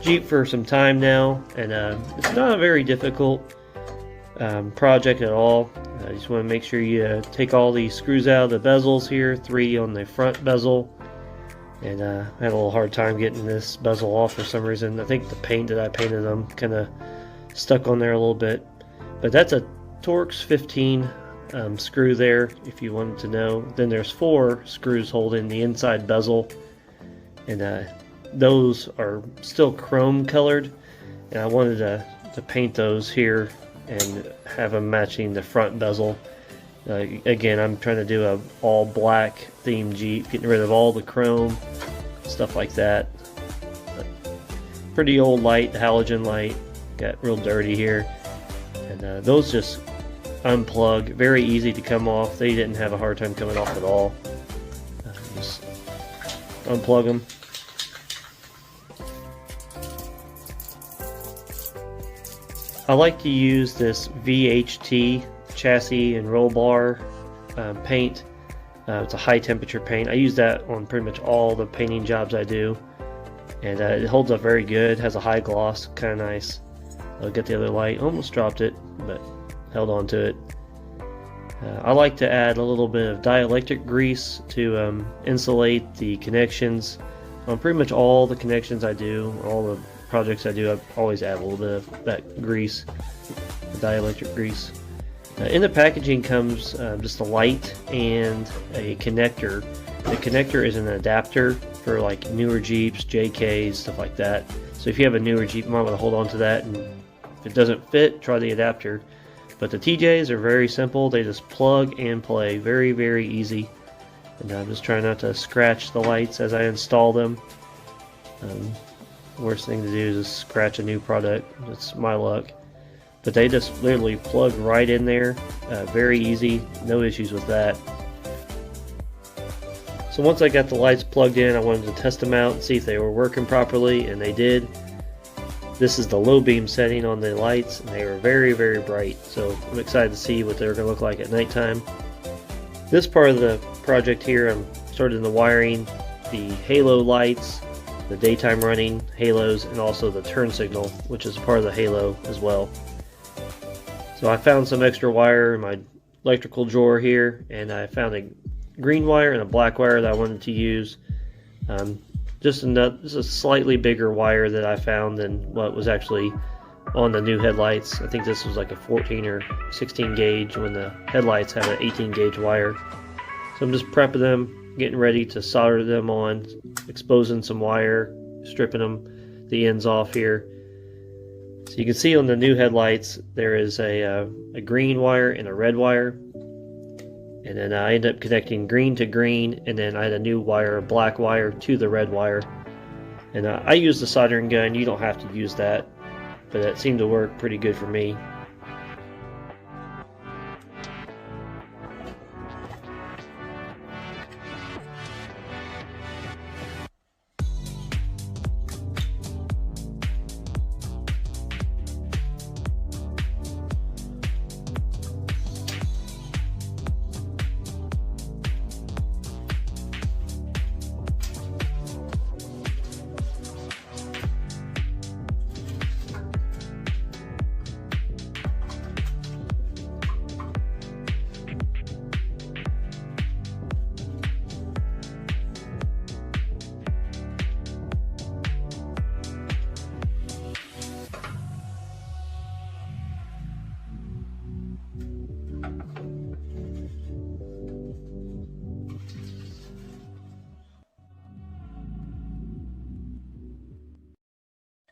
Jeep for some time now, and it's not a very difficult project at all. I just want to make sure you take all these screws out of the bezels here, 3 on the front bezel, and I had a little hard time getting this bezel off for some reason. I think the paint that I painted them kind of stuck on there a little bit, but that's a Torx 15 screw there if you wanted to know. Then there's 4 screws holding the inside bezel, and those are still chrome colored, and I wanted to paint those here and have them matching the front bezel. Again, I'm trying to do a all black theme Jeep, getting rid of all the chrome, stuff like that. But pretty old light, halogen light, got real dirty here. And those just unplug, very easy to come off. They didn't have a hard time coming off at all. Just unplug them. I like to use this VHT chassis and roll bar paint. It's a high temperature paint. I use that on pretty much all the painting jobs I do, and it holds up very good. Has a high gloss, kind of nice. I'll get the other light. Almost dropped it, but held on to it. I like to add a little bit of dielectric grease to insulate the connections. On pretty much all the connections I do, all the projects I do, I always add a little bit of that grease, the dielectric grease. In the packaging comes just a light and a connector. The connector is an adapter for like newer Jeeps, JKs, stuff like that. So if you have a newer Jeep, you might want to hold on to that, and if it doesn't fit, try the adapter. But the TJs are very simple. They just plug and play. Very, very easy. And I'm just trying not to scratch the lights as I install them. Worst thing to do is just scratch a new product. That's my luck. But they just literally plug right in there. Very easy. No issues with that. So once I got the lights plugged in, I wanted to test them out and see if they were working properly, and they did. This is the low beam setting on the lights, and they were very, very bright. So I'm excited to see what they're going to look like at nighttime. This part of the project here, I'm starting the wiring, the halo lights, the daytime running halos, and also the turn signal, which is part of the halo as well. So I found some extra wire in my electrical drawer here, and I found a green wire and a black wire that I wanted to use. Just a slightly bigger wire that I found than what was actually on the new headlights. I think this was like a 14 or 16 gauge when the headlights had an 18 gauge wire. So I'm just prepping them, getting ready to solder them on, exposing some wire, stripping them, the ends off here. So you can see on the new headlights there is a green wire and a red wire. And then I ended up connecting green to green, and then I had a new wire, a black wire, to the red wire. And I used the soldering gun. You don't have to use that, but that seemed to work pretty good for me.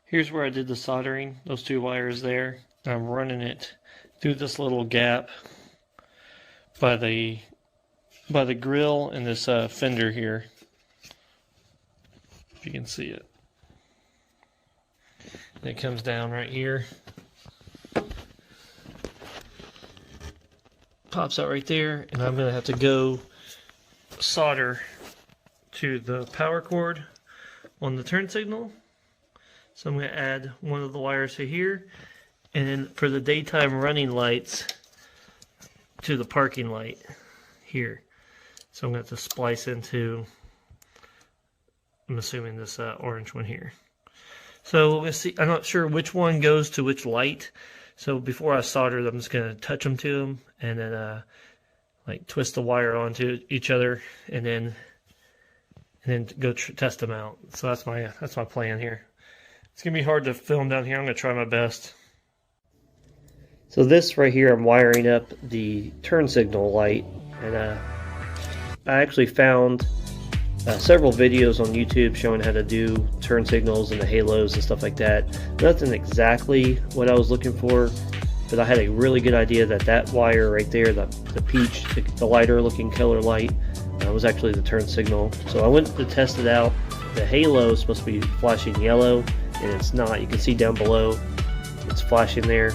Here's where I did the soldering, those 2 wires there. I'm running it through this little gap by the grill and this fender here, if you can see it. And it comes down right here, pops out right there, and I'm going to have to go solder to the power cord on the turn signal. So I'm going to add one of the wires to here, and then for the daytime running lights to the parking light here. So I'm going to have to splice into, I'm assuming this orange one here. So let's see, I'm not sure which one goes to which light. So before I solder them, I'm just going to touch them to them and then like twist the wire onto each other and then go test them out. So that's my plan here. It's going to be hard to film down here. I'm going to try my best. So this right here, I'm wiring up the turn signal light, and I actually found several videos on YouTube showing how to do turn signals and the halos and stuff like that. Nothing exactly what I was looking for, but I had a really good idea that that wire right there, the peach, the lighter looking color light, was actually the turn signal. So I went to test it out. The halo is supposed to be flashing yellow, and it's not. You can see down below, it's flashing there.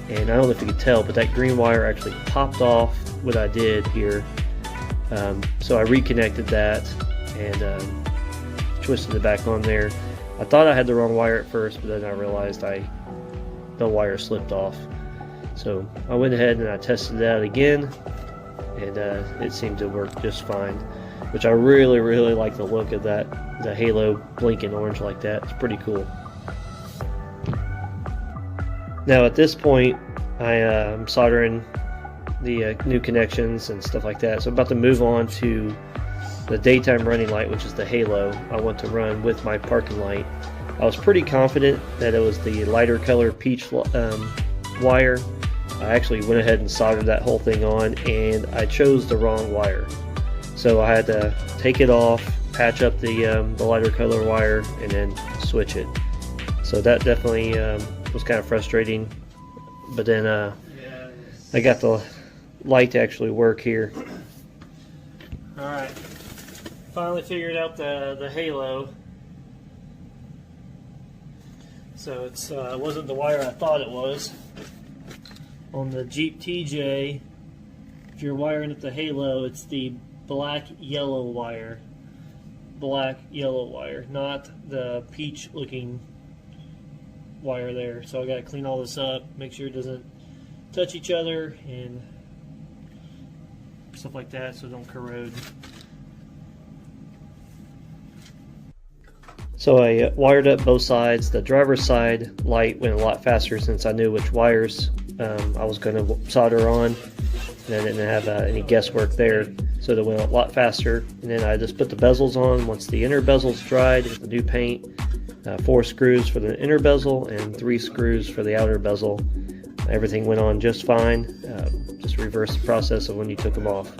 And I don't know if you can tell, but that green wire actually popped off what I did here. So I reconnected that and twisted it back on there. I thought I had the wrong wire at first, but then I realized the wire slipped off. So I went ahead and I tested it out again, and it seemed to work just fine, which I really, really like the look of that, the halo blinking orange like that. It's pretty cool. Now at this point, I'm soldering the new connections and stuff like that. So I'm about to move on to the daytime running light, which is the halo I want to run with my parking light. I was pretty confident that it was the lighter color peach wire. I actually went ahead and soldered that whole thing on, and I chose the wrong wire. So I had to take it off, patch up the lighter color wire, and then switch it. So that definitely was kind of frustrating, but then I got the light to actually work here. Alright, finally figured out the halo. So it wasn't the wire I thought it was. On the Jeep TJ, if you're wiring up the halo, it's the black-yellow wire. Black-yellow wire, not the peach-looking wire there. So I got to clean all this up, make sure it doesn't touch each other and stuff like that, so it don't corrode. So I wired up both sides. The driver's side light went a lot faster since I knew which wires I was going to solder on, and I didn't have any guesswork there, so it went a lot faster. And then I just put the bezels on. Once the inner bezels dried with the new paint, 4 screws for the inner bezel and 3 screws for the outer bezel. Everything went on just fine. Just reverse the process of when you took them off.